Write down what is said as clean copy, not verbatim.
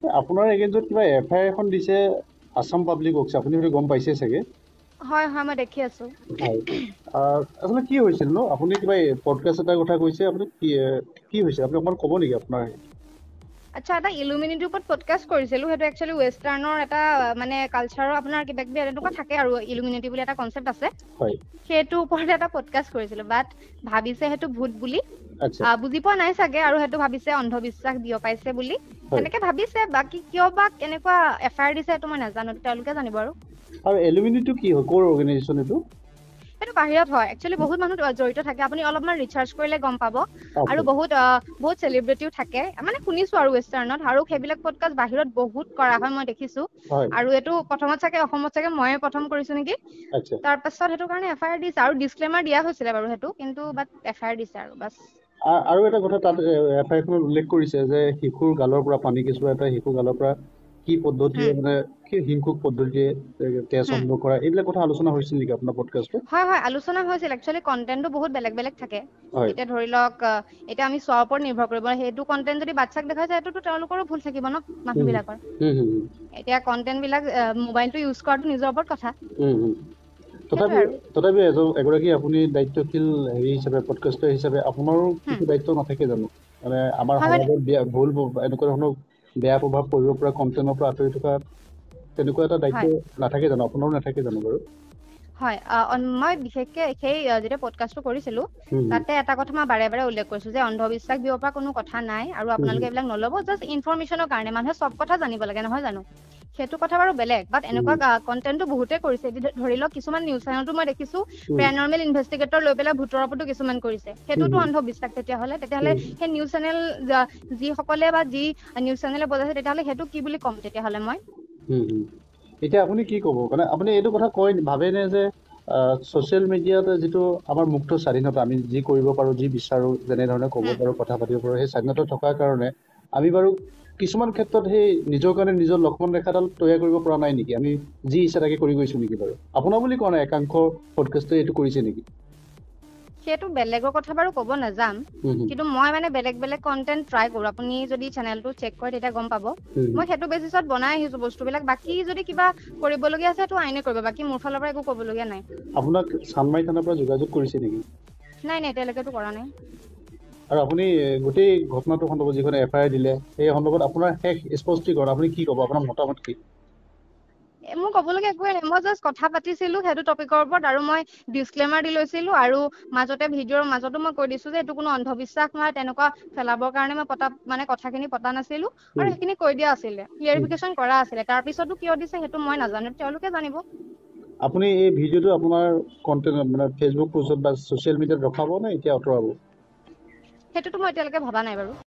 আপোনাৰ এগেইনষ্টত কিবা এফআইআৰ এখন দিছে আছাম পাব্লিক ৱৰ্কছ, আপুনি হয়তো গম পাইছে চাগে। হয় হয় মই দেখি আছো। হয়, আচলতে কি হৈছিল ন? আপুনি কিবা পডকাষ্ট এটাৰ কথা কৈছে, আপুনি কি হৈছে আপুনি অকণমান ক'ব নেকি আপোনাৰ? আচ্ছা, এটা ইলুমিনিটিৰ ওপৰত পডকাষ্ট কৰিছিলো। সেইটো একচুৱেলি ৱেষ্টাৰ্ণৰ এটা মানে কালচাৰৰ আপোনাৰ কিবা কিবি এনেকুৱা থাকে আৰু ইলুমিনিটি বুলি এটা কনচেপ্ট আছে। হয়, সেইটোৰ ওপৰত এটা পডকাষ্ট কৰিছিলো, বাট ভাবিছে সেইটো ভূত বুলি। আচ্ছা, বুজি পোৱা নাই চাগে, আৰু সেইটো ভাবিছে অন্ধবিশ্বাস বিয়পাইছে বুলি হয়। সেনেকে ভাবিছে। বাকী কিয় বা এনেকুৱা এফআইআৰ দিছে সেইটো মই নাজানো, তেওঁলোকে জানিব। আৰু এলুমিনিটো কি হয়, ক'ৰ অৰ্গেনাইজেশ্যন এইটো? সেইটো বাহিৰত হয়। একচুৱেলি বহুত মানুহ জড়িত থাকে, আপুনি অলপমান ৰিচাৰ্চ কৰিলে গম পাব। আৰু আচ্ছা, বহুত চেলিব্ৰিটিও থাকে, মানে শুনিছো আৰু ৱেষ্টাৰ্ণত, আৰু সেইবিলাক পডকাষ্ট বাহিৰত বহুত কৰা হয়, মই দেখিছো। হয়, আৰু এইটো প্ৰথমত চাগে অসমত চাগে ময়ে প্ৰথম কৰিছো নেকি। আচ্ছা। তাৰ পাছত সেইটো কাৰণে এফআইআৰ দিছে, আৰু ডিছক্লেমাৰ দিয়া হৈছিলে বাৰু সেইটো, কিন্তু বাট এফআইআৰ দিছে আৰু বাছ। আৰু এটা কথা তাত এফআইআৰখনত উল্লেখ কৰিছে যে শিশুৰ গালৰ পৰা পানী কেঁচুৱা এটা শিশুৰ গালৰ পৰা কি পদ্ধতিৰে হুম মানে কি হিংসুক পদ্ধতিৰে তেজ হুম সংগ্ৰহ কৰা, এইবিলাক কথা আলোচনা হৈছিল নেকি আপোনাৰ পডকাষ্টত? হয় হয়, আলোচনা হৈছিল। একচুৱেলি কন্টেন্টটো বহুত বেলেগ বেলেগ থাকে। হয়, এতিয়া ধৰি লওক, এতিয়া আমি চোৱাৰ ওপৰত নিৰ্ভৰ কৰিব। সেইটো কন্টেন্ট যদি বাচ্ছাক দেখাইছে, সেইটোতো তেওঁলোকৰো ভুল থাকিব ন, মানুহ হুম বিলাকৰ। হুম হুম হুম এতিয়া কন্টেন্ট বিলাক মোবাইলটো ইউজ কৰাটো নিজৰ ওপৰত কথা। হুম হুম। সেইটোৱে তথাপি আৰু তথাপি এগৰাকী আপুনি দায়িত্বশীল হেৰি হিচাপে পডকাষ্টাৰ হিচাপে আপোনাৰো হুম কিছু দায়িত্ব নাথাকে জানো? মানে আমাৰ হয় হয় সমাজত ভুল এনেকুৱা ধৰণৰ বেয়া প্ৰভাৱ পৰিব পৰা কণ্টেণ্টৰ পৰা আঁতৰি থকা তেনেকুৱা এটা দায়িত্ব হয় নাথাকে জানো? আপোনাৰো নাথাকে জানো বাৰু? হয়, মই বিশেষকে সেই যেতিয়া পডকাষ্টটো কৰিছিলো, হুম তাতে এটা কথা মই বাৰে বাৰে উল্লেখ কৰিছো যে অন্ধবিশ্বাস বিয়পা কোনো কথা নাই, আৰু হুম আপোনালোকে হুম এইবিলাক নল'ব। জাষ্ট ইনফৰমেশ্যনৰ কাৰণে, মানুহে চব কথা জানিব লাগে, নহয় জানো? সেইটো কথা বাৰু বেলেগ, বাট হুম এনেকুৱা কন্টেন্টটো বহুতে কৰিছে। ধৰি লওক, কিছুমান নিউজ চেনেলতো মই দেখিছো হুম পেৰানৰ্মেল ইনভেষ্টিগেটৰ লৈ পেলাই ভূতৰ ওপৰতো কিছুমান কৰিছে। হুম সেইটোতো হুম অন্ধবিশ্বাস তেতিয়াহ'লে হুম সেই নিউজ চেনেল যিসকলে বা যি নিউজ চেনেলে বজাইছে, তেতিয়াহ'লে সেইটো কি বুলি ক'ম তেতিয়াহ'লে মই? হুম হুম। এতিয়া আপুনি কি ক'ব? মানে আপুনি এইটো কথা ভাবেনে যে ছ'চিয়েল মিডিয়াত যিটো আমাৰ মুক্ত স্বাধীনতা, আমি যি কৰিব পাৰোঁ, যি বিচাৰোঁ, যেনেধৰণে ক'ব হুম পাৰোঁ, কথা পাতিব পাৰোঁ, সেই স্বাধীনতা থকাৰ কাৰণে আমি বাৰু কিছুমান ক্ষেত্ৰত সেই নিজৰ কাৰণে নিজৰ লক্ষ্মণ ৰেখাডাল তৈয়াৰ কৰিব পৰা নাই নেকি? আমি যি ইচ্ছা তাকে কৰি গৈছোঁ নেকি বাৰু? আপোনাৰ বুলি কোৱা নাই, একাংশ পডকাষ্টে এইটো কৰিছে নেকি? সেইটো বেলেগৰ কথা বাৰু ক'ব নাযাম, হুম হুম কিন্তু মই মানে বেলেগ বেলেগ কন্টেন্ট ট্ৰাই কৰো। আপুনি যদি চেনেলটো চেক কৰে তেতিয়া গম পাব। হুম হুম। মই সেইটো বেচিছত বনাই আহিছো বস্তুবিলাক। বাকী যদি কিবা কৰিবলগীয়া আছে, সেইটো আইনে কৰিব। বাকী মোৰ ফালৰ পৰা একো ক'বলগীয়া নাই। আপোনাক চানমাৰি থানাৰ পৰা যোগাযোগ কৰিছে নেকি? নাই নাই, এতিয়ালৈকেতো কৰা নাই। আৰু আপুনি গোটেই ঘটনাটোৰ সন্দৰ্ভত যিখন এফআইআৰ দিলে, সেই সন্দৰ্ভত আপোনাৰ শেষ স্পষ্টীকৰণ আপুনি কি ক'ব? আপোনাৰ মতামত কি? মোৰ ক'বলগীয়া একোৱে নাই। মই জাষ্ট কথা পাতিছিলো সেইটো টপিকৰ ওপৰত, আৰু মই ডিছক্লেমাৰ দি লৈছিলো, আৰু মাজতে ভিডিঅ'ৰ মাজতো মই কৈ দিছো যে এইটো কোনো অন্ধবিশ্বাস নহয়। তেনেকুৱা ফেলাবৰ কাৰণে মই কথাখিনি পতা নাছিলো, হুম আৰু সেইখিনি কৈ দিয়া আছিলে, হুম। ক্লিয়াৰিফিকেশ্যন কৰা আছিলে। তাৰ পিছতো কিয় দিছে সেইটো মই নাজানো, তেওঁলোকে জানিব। আপুনি এই ভিডিঅ'টো আপোনাৰ কণ্টেণ্ট মানে ফেচবুক পোষ্টত বা ছ'চিয়েল মিডিয়াত ৰখাব নে এতিয়া আঁতৰাব? সেইটোতো মই এতিয়ালৈকে ভবা নাই বাৰু।